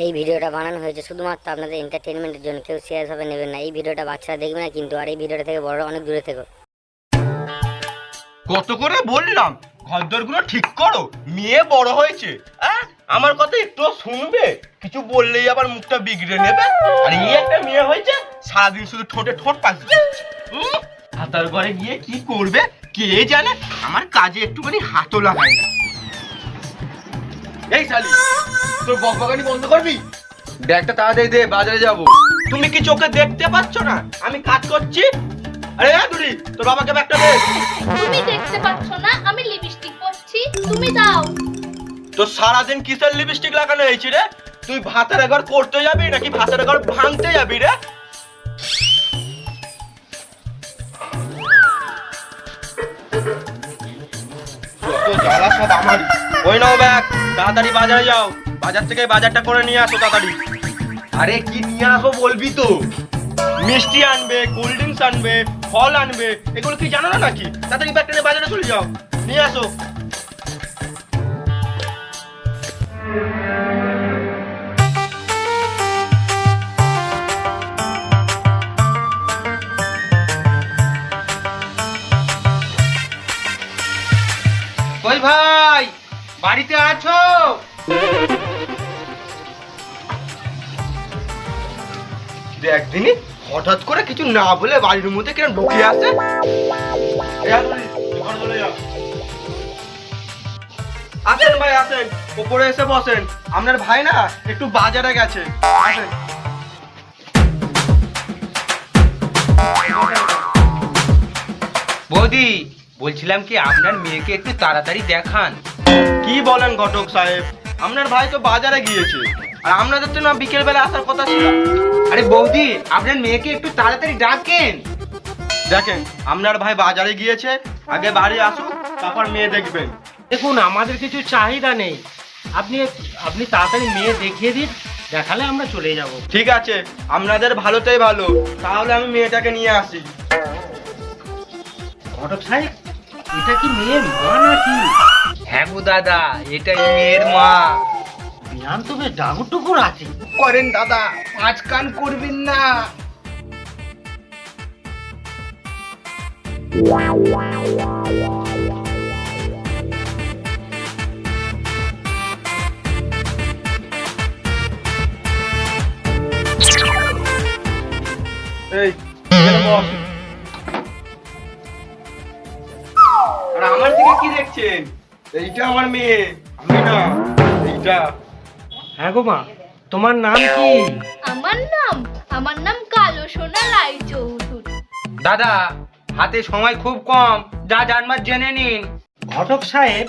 এই ভিডিওটা বানানো হয়েছে শুধুমাত্র আপনাদের এন্টারটেইনমেন্টের জন্য, কেউ সিরিয়াস ভাবে নেবেন না। এই ভিডিওটা বাচ্চারা দেখবে না কিন্তু, আর এই ভিডিওটা থেকে বড়রা অনেক দূরে থেকো। কত করে বললাম ঘরদোরগুলো ঠিক করো, মেয়ে বড় হয়েছে। আমার কথা একটু শুনবে? কিছু বললেই আবার মুখটা বিগড়ে নেবে। আর এই একটা মেয়ে হয়েছে, সারাদিন শুধু ঠোঁটে ঠোঁট পাচ্ছে। হাতার ঘরে গিয়ে কি করবে কে জানে, আমার কাজে একটুখানি হাতও লাগায় না। এই শালি, তোর বকবকানি বন্ধ করবি? ব্যাগটা তাড়াতাড়ি দে, বাজারে যাব। তুমি কি চোখে দেখতে পাচ্ছ না আমি কাজ করছি? আরে দুরি, তোর বাবাকে ব্যাগটা দে। তুমি দেখতে পাচ্ছ না আমি লিপস্টিক পরছি? তুমি দাও। তো সারাদিন কিসের লিপস্টিক লাগানো হয়েছে রে? তুই ভাতের ঘর করতে যাবি নাকি ভাতের ঘর ভাঙতে যাবি রে? জ্বালা সব আমারই। ওই নাও ব্যাগ, তাড়াতাড়ি বাজারে যাও। বাজার থেকে বাজারটা করে নিয়ে আসো তাড়াতাড়ি। আরে কি নিয়ে আসো বলবি তো? মিষ্টি আনবে, কোল্ড ড্রিঙ্কস আনবে, ফল আনবে, এগুলো কি জানো না নাকি? তাড়াতাড়ি ব্যাগটা নিয়ে বাজারে চলে যাও, নিয়ে আসো। কই ভাই, বাড়িতে আছো? একদিনই হঠাৎ করে কিছু না বলে বাড়ির মধ্যে কিরম ঢুকে আসে। আসেন ভাই আসেন, উপরে এসে বসেন। আপনার ভাই না একটু বাজারে গেছে, আসেন। বৌদি, বলছিলাম কি আপনার মেয়েকে একটু তাড়াতাড়ি দেখান। কি বলেন ঘটক সাহেব, আপনার ভাই তো বাজারে গিয়েছে, আর আপনাদের তো না বিকেল বেলা আসার কথা ছিল। আরে বৌদি, আপনার মেয়েকে একটু তাড়াতাড়ি ডাকেন। দেখেন আপনার ভাই বাজারে গিয়েছে, আগে বাড়ি আসুন, তারপর মেয়ে দেখবেন। দেখুন, আমাদের কিছু চাহিদা নেই, আপনি আপনি তাড়াতাড়ি মেয়ে দেখিয়ে দিন, দেখালে আমরা চলে যাব। ঠিক আছে, আপনাদের ভালোটাই ভালো, তাহলে আমি মেয়েটাকে নিয়ে আসি। ঘটক সাহেব, এটা কি মেয়ের মা নাকি? হ্যাঁ গো দাদা, এটাই মেয়ের মা। বিয়ান তো বেশ ডাগুর টুকুর আছে। করেন দাদা, পাঁচ কান করবেন না। এই এখানে বস। আর আমার দিকে কি দেখছেন? এইটা আমার মেয়ে, আমি না, এইটা। হ্যাঁ গো মা, তোমার নাম কি? আমার নাম কালো সোনা রায়চৌধুরী। দাদা, হাতে সময় খুব কম, যা জানবার জেনে নিন। ঘটক সাহেব,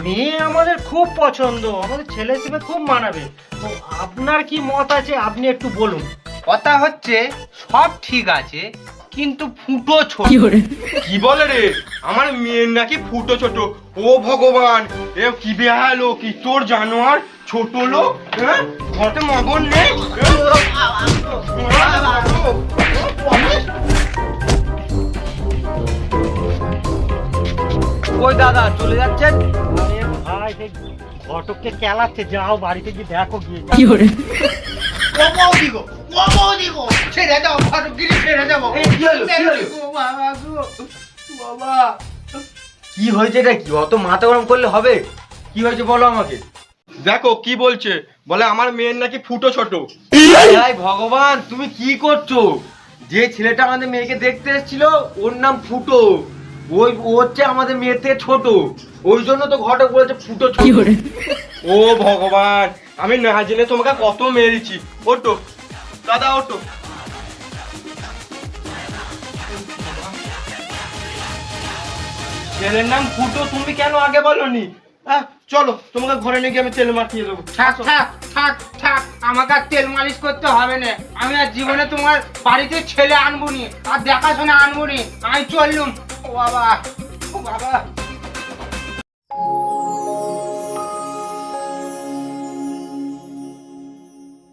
মেয়ে আমাদের খুব পছন্দ, আমাদের ছেলে হিসেবে খুব মানাবে। তো আপনার কি মত আছে, আপনি একটু বলুন। কথা হচ্ছে সব ঠিক আছে, কিন্তু ফুটো ছোট। কি বলে রে, আমার মেয়ের নাকি ফুটো ছোট? ও ভগবান, এ কি বেহালো, কি তোর জানোয়ার, ছোট লোক, হ্যাঁ? ঘরে মগন নেই। ওই দাদা চলে যাচ্ছেন? আরে ভাই, সেই ঘটককে কেলাচ্ছে, যাও বাড়িতে গিয়ে দেখো গিয়ে। ছেড়ে দাও, ঘটকগিরি ছেড়ে দেবো। কি হয়েছে এটা? কি অত মাথা গরম করলে হবে? কি হয়েছে বলো আমাকে। দেখো কি বলছে, বলে আমার মেয়ের নাকি ফুটো ছোট। হায় ভগবান, তুমি কি করছো? যে ছেলেটা আমাদের মেয়েকে দেখতে এসেছিল ওর নাম ফুটো, ওই ও হচ্ছে আমাদের মেয়ের থেকে ছোট, ওই জন্য তো ঘটক বলেছে ফুটো ছোট। ও ভগবান, আমি না জেনে তোমাকে কত মেরেছি। ওটো দাদা, ওটো। ছেলের নাম ফুটো, তুমি কেন আগে বলনি? চলো তোমাকে ঘরে নিয়ে গিয়ে আমি তেল মাখিয়ে দেবো। থাক থাক থাক থাক, আমাকে আর তেল মালিশ করতে হবে না। আমি আর জীবনে তোমার বাড়িতে ছেলে আনবো নি, আর দেখাশোনা আনবো নি। আমি চললুম। ও বাবা, ও বাবা।